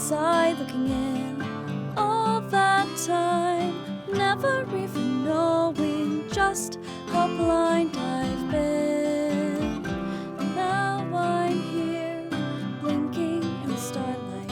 outside looking in. All that time, never even knowing just how blind I've been. Now I'm here, blinking in the starlight.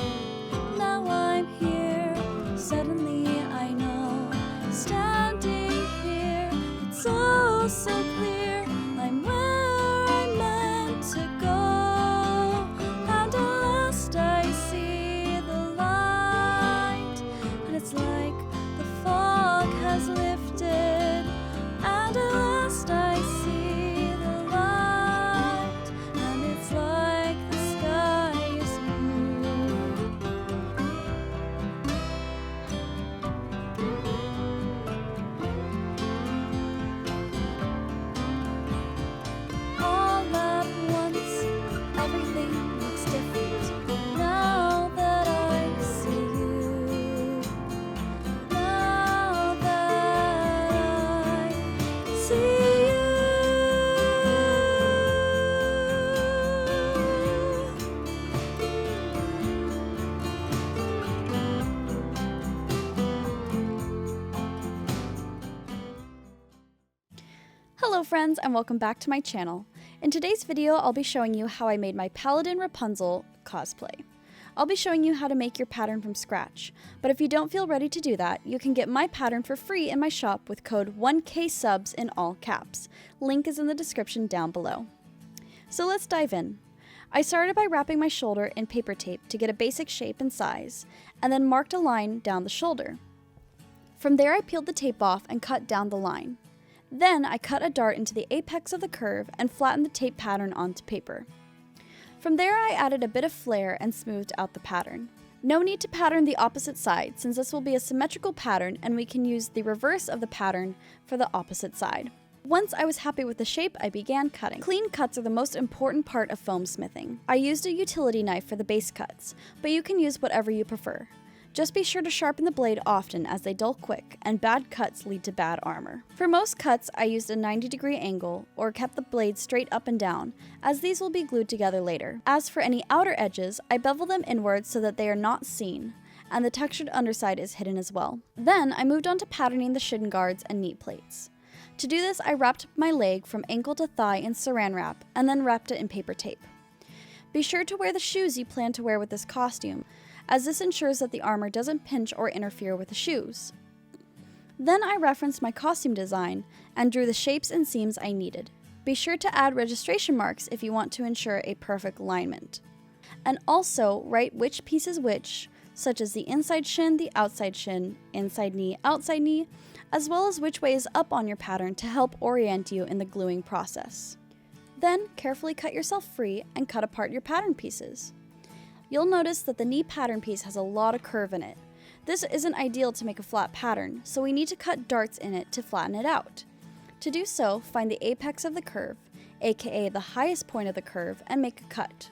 Now I'm here, suddenly I know. Standing here, it's all so clear. I'm where I'm meant to go. And at last I see the light. And it's like the fog has lifted. And at last I see the light. And it's like the sky is blue. All at once, everything looks different. Now that I see you. Now that I see you. Hello friends, and welcome back to my channel. In today's video, I'll be showing you how I made my Paladin Rapunzel cosplay. I'll be showing you how to make your pattern from scratch, but if you don't feel ready to do that, you can get my pattern for free in my shop with code 1KSUBS in all caps. Link is in the description down below. So let's dive in. I started by wrapping my shoulder in paper tape to get a basic shape and size, and then marked a line down the shoulder. From there I peeled the tape off and cut down the line. Then I cut a dart into the apex of the curve and flattened the tape pattern onto paper. From there I added a bit of flair and smoothed out the pattern. No need to pattern the opposite side since this will be a symmetrical pattern and we can use the reverse of the pattern for the opposite side. Once I was happy with the shape, I began cutting. Clean cuts are the most important part of foam smithing. I used a utility knife for the base cuts, but you can use whatever you prefer. Just be sure to sharpen the blade often as they dull quick, and bad cuts lead to bad armor. For most cuts, I used a 90-degree angle, or kept the blade straight up and down, as these will be glued together later. As for any outer edges, I bevel them inwards so that they are not seen, and the textured underside is hidden as well. Then, I moved on to patterning the shin guards and knee plates. To do this, I wrapped my leg from ankle to thigh in saran wrap, and then wrapped it in paper tape. Be sure to wear the shoes you plan to wear with this costume, as this ensures that the armor doesn't pinch or interfere with the shoes. Then I referenced my costume design and drew the shapes and seams I needed. Be sure to add registration marks if you want to ensure a perfect alignment. And also write which piece is which, such as the inside shin, the outside shin, inside knee, outside knee, as well as which way is up on your pattern to help orient you in the gluing process. Then carefully cut yourself free and cut apart your pattern pieces. You'll notice that the knee pattern piece has a lot of curve in it. This isn't ideal to make a flat pattern, so we need to cut darts in it to flatten it out. To do so, find the apex of the curve, aka the highest point of the curve, and make a cut.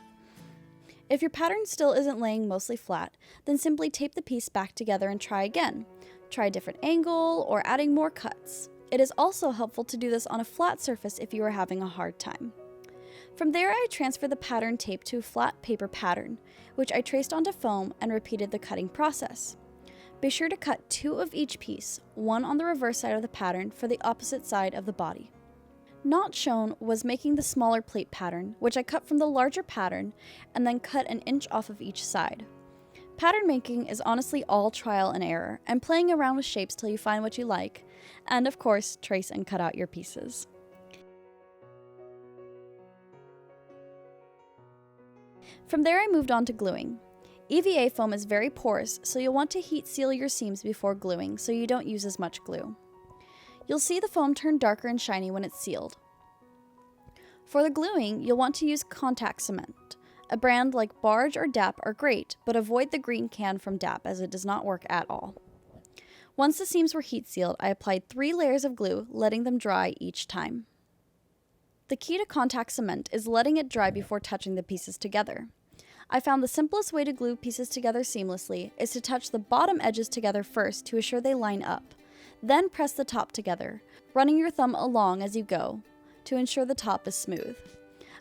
If your pattern still isn't laying mostly flat, then simply tape the piece back together and try again. Try a different angle or adding more cuts. It is also helpful to do this on a flat surface if you are having a hard time. From there, I transferred the pattern tape to a flat paper pattern, which I traced onto foam and repeated the cutting process. Be sure to cut 2 of each piece, one on the reverse side of the pattern for the opposite side of the body. Not shown was making the smaller plate pattern, which I cut from the larger pattern and then cut an inch off of each side. Pattern making is honestly all trial and error, and playing around with shapes till you find what you like, and of course, trace and cut out your pieces. From there I moved on to gluing. EVA foam is very porous, so you'll want to heat seal your seams before gluing so you don't use as much glue. You'll see the foam turn darker and shiny when it's sealed. For the gluing, you'll want to use contact cement. A brand like Barge or DAP are great, but avoid the green can from DAP as it does not work at all. Once the seams were heat sealed, I applied 3 layers of glue, letting them dry each time. The key to contact cement is letting it dry before touching the pieces together. I found the simplest way to glue pieces together seamlessly is to touch the bottom edges together first to assure they line up. Then press the top together, running your thumb along as you go to ensure the top is smooth.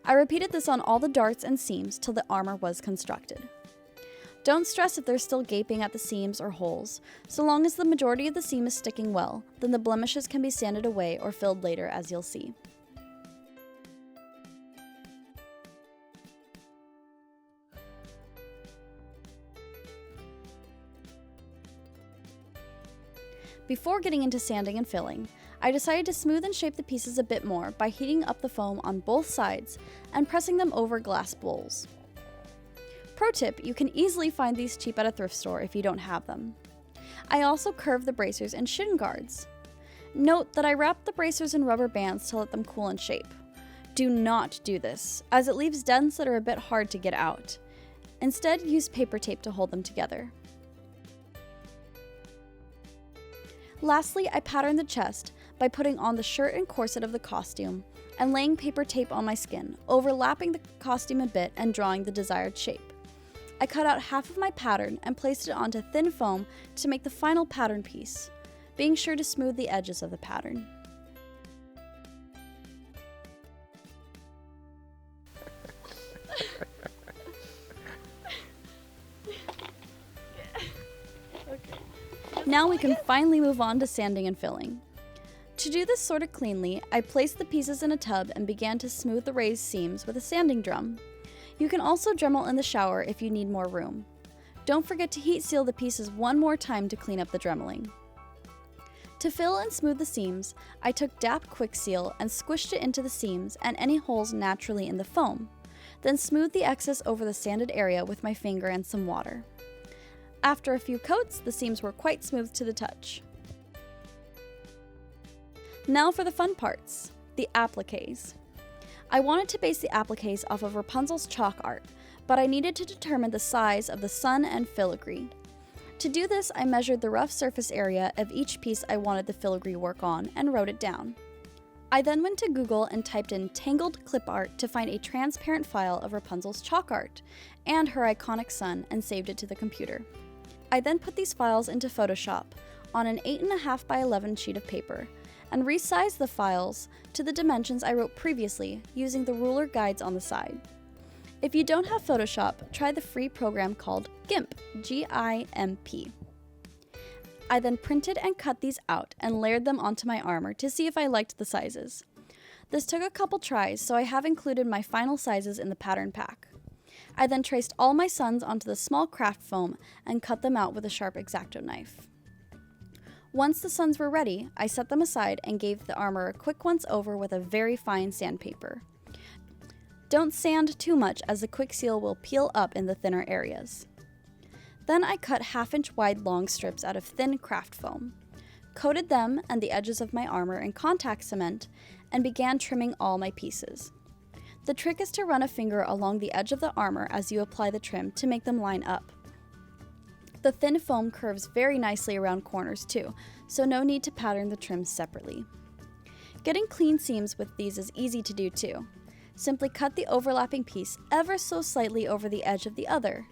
I repeated this on all the darts and seams till the armor was constructed. Don't stress if they're still gaping at the seams or holes. So long as the majority of the seam is sticking well, then the blemishes can be sanded away or filled later, as you'll see. Before getting into sanding and filling, I decided to smooth and shape the pieces a bit more by heating up the foam on both sides and pressing them over glass bowls. Pro tip, you can easily find these cheap at a thrift store if you don't have them. I also curved the bracers and shin guards. Note that I wrapped the bracers in rubber bands to let them cool and shape. Do not do this, as it leaves dents that are a bit hard to get out. Instead, use paper tape to hold them together. Lastly, I patterned the chest by putting on the shirt and corset of the costume and laying paper tape on my skin, overlapping the costume a bit and drawing the desired shape. I cut out half of my pattern and placed it onto thin foam to make the final pattern piece, being sure to smooth the edges of the pattern. Now we can finally move on to sanding and filling. To do this sort of cleanly, I placed the pieces in a tub and began to smooth the raised seams with a sanding drum. You can also Dremel in the shower if you need more room. Don't forget to heat seal the pieces one more time to clean up the dremeling. To fill and smooth the seams, I took DAP Quick Seal and squished it into the seams and any holes naturally in the foam, then smoothed the excess over the sanded area with my finger and some water. After a few coats, the seams were quite smooth to the touch. Now for the fun parts, the appliques. I wanted to base the appliques off of Rapunzel's chalk art, but I needed to determine the size of the sun and filigree. To do this, I measured the rough surface area of each piece I wanted the filigree work on and wrote it down. I then went to Google and typed in tangled clip art to find a transparent file of Rapunzel's chalk art and her iconic sun and saved it to the computer. I then put these files into Photoshop on an 8.5 by 11 sheet of paper and resized the files to the dimensions I wrote previously using the ruler guides on the side. If you don't have Photoshop, try the free program called GIMP, G-I-M-P. I then printed and cut these out and layered them onto my armor to see if I liked the sizes. This took a couple tries, so I have included my final sizes in the pattern pack. I then traced all my suns onto the small craft foam and cut them out with a sharp X-Acto knife. Once the suns were ready, I set them aside and gave the armor a quick once over with a very fine sandpaper. Don't sand too much as the quick seal will peel up in the thinner areas. Then I cut 1/2 inch wide long strips out of thin craft foam, coated them and the edges of my armor in contact cement, and began trimming all my pieces. The trick is to run a finger along the edge of the armor as you apply the trim to make them line up. The thin foam curves very nicely around corners too, so no need to pattern the trims separately. Getting clean seams with these is easy to do too. Simply cut the overlapping piece ever so slightly over the edge of the other,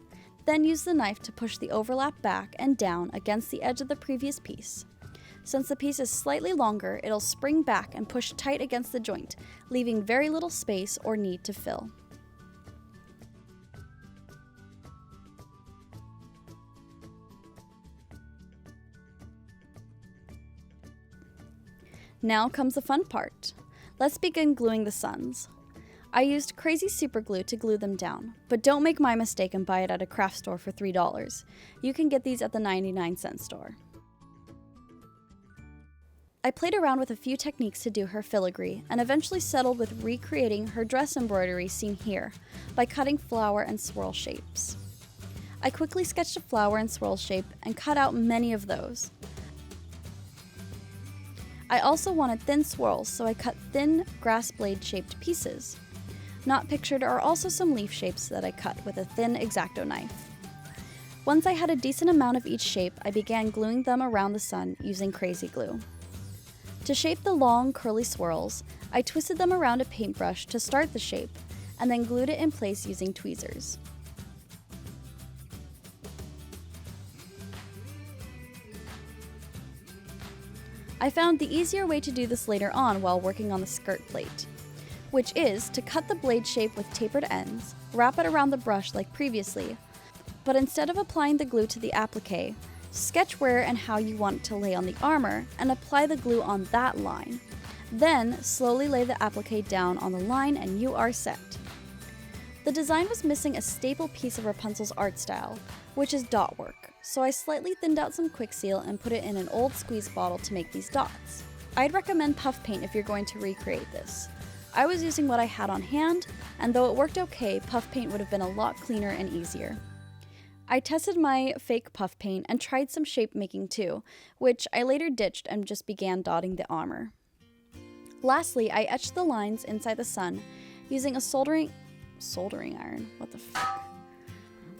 then use the knife to push the overlap back and down against the edge of the previous piece. Since the piece is slightly longer, it'll spring back and push tight against the joint, leaving very little space or need to fill. Now comes the fun part. Let's begin gluing the suns. I used crazy super glue to glue them down, but don't make my mistake and buy it at a craft store for $3. You can get these at the 99-cent store. I played around with a few techniques to do her filigree and eventually settled with recreating her dress embroidery seen here by cutting flower and swirl shapes. I quickly sketched a flower and swirl shape and cut out many of those. I also wanted thin swirls, so I cut thin grass blade shaped pieces. Not pictured are also some leaf shapes that I cut with a thin X-Acto knife. Once I had a decent amount of each shape, I began gluing them around the sun using crazy glue. To shape the long, curly swirls, I twisted them around a paintbrush to start the shape, and then glued it in place using tweezers. I found the easier way to do this later on while working on the skirt plate, which is to cut the blade shape with tapered ends, wrap it around the brush like previously, But instead of applying the glue to the applique, sketch where and how you want it to lay on the armor and apply the glue on that line. Then, slowly lay the applique down on the line and you are set. The design was missing a staple piece of Rapunzel's art style, which is dot work, so I slightly thinned out some quick seal and put it in an old squeeze bottle to make these dots. I'd recommend puff paint if you're going to recreate this. I was using what I had on hand, and though it worked okay, puff paint would have been a lot cleaner and easier. I tested my fake puff paint and tried some shape making too, which I later ditched and just began dotting the armor. Lastly, I etched the lines inside the sun using a soldering iron. What the fuck?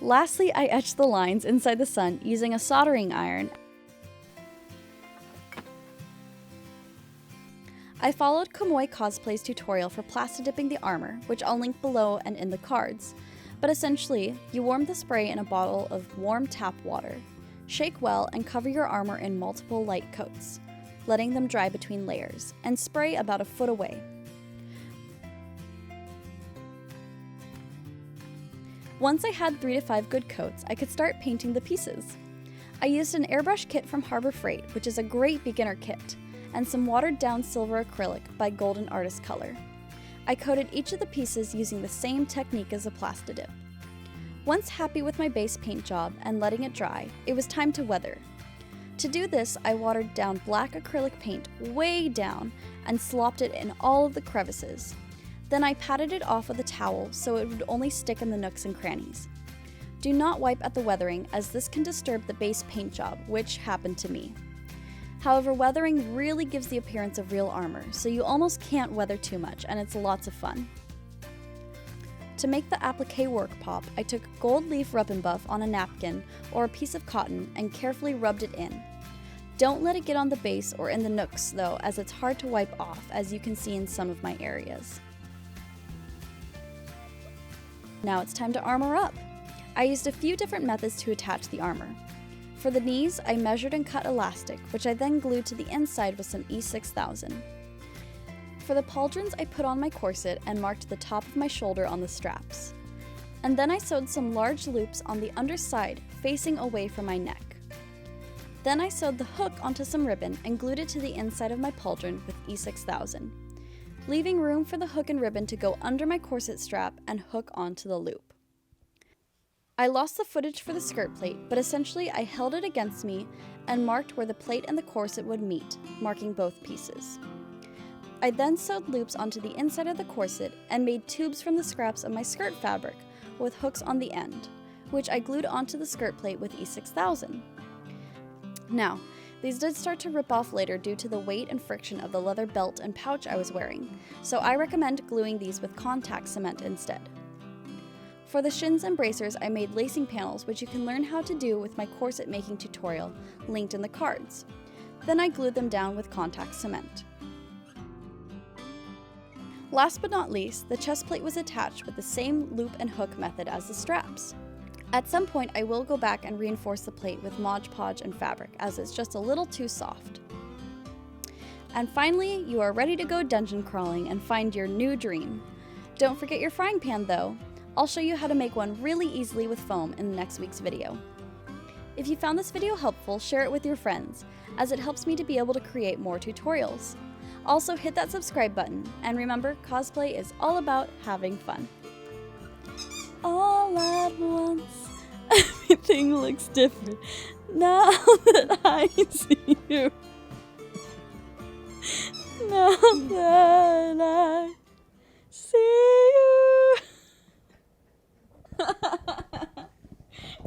Lastly, I etched the lines inside the sun using a soldering iron. I followed Kamoy Cosplay's tutorial for plastic dipping the armor, which I'll link below and in the cards. But essentially, you warm the spray in a bottle of warm tap water. Shake well and cover your armor in multiple light coats, letting them dry between layers, and spray about a foot away. Once I had 3 to 5 good coats, I could start painting the pieces. I used an airbrush kit from Harbor Freight, which is a great beginner kit, and some watered down silver acrylic by Golden Artist Color. I coated each of the pieces using the same technique as a Plastidip. Once happy with my base paint job and letting it dry, it was time to weather. To do this, I watered down black acrylic paint way down and slopped it in all of the crevices. Then I patted it off with a towel so it would only stick in the nooks and crannies. Do not wipe at the weathering, as this can disturb the base paint job, which happened to me. However, weathering really gives the appearance of real armor, so you almost can't weather too much, and it's lots of fun. To make the applique work pop, I took gold leaf rub and buff on a napkin or a piece of cotton and carefully rubbed it in. Don't let it get on the base or in the nooks though, as it's hard to wipe off, as you can see in some of my areas. Now it's time to armor up. I used a few different methods to attach the armor. For the knees, I measured and cut elastic, which I then glued to the inside with some E6000. For the pauldrons, I put on my corset and marked the top of my shoulder on the straps. And then I sewed some large loops on the underside, facing away from my neck. Then I sewed the hook onto some ribbon and glued it to the inside of my pauldron with E6000, leaving room for the hook and ribbon to go under my corset strap and hook onto the loop. I lost the footage for the skirt plate, but essentially I held it against me and marked where the plate and the corset would meet, marking both pieces. I then sewed loops onto the inside of the corset and made tubes from the scraps of my skirt fabric with hooks on the end, which I glued onto the skirt plate with E6000. Now, these did start to rip off later due to the weight and friction of the leather belt and pouch I was wearing, so I recommend gluing these with contact cement instead. For the shins and bracers, I made lacing panels, which you can learn how to do with my corset making tutorial, linked in the cards. Then I glued them down with contact cement. Last but not least, the chest plate was attached with the same loop and hook method as the straps. At some point, I will go back and reinforce the plate with Mod Podge and fabric, as it's just a little too soft. And finally, you are ready to go dungeon crawling and find your new dream. Don't forget your frying pan though. I'll show you how to make one really easily with foam in next week's video. If you found this video helpful, share it with your friends, as it helps me to be able to create more tutorials. Also, hit that subscribe button, and remember, cosplay is all about having fun. All at once, everything looks different now that I see you. Now that I see you.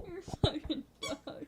You're a fucking dog.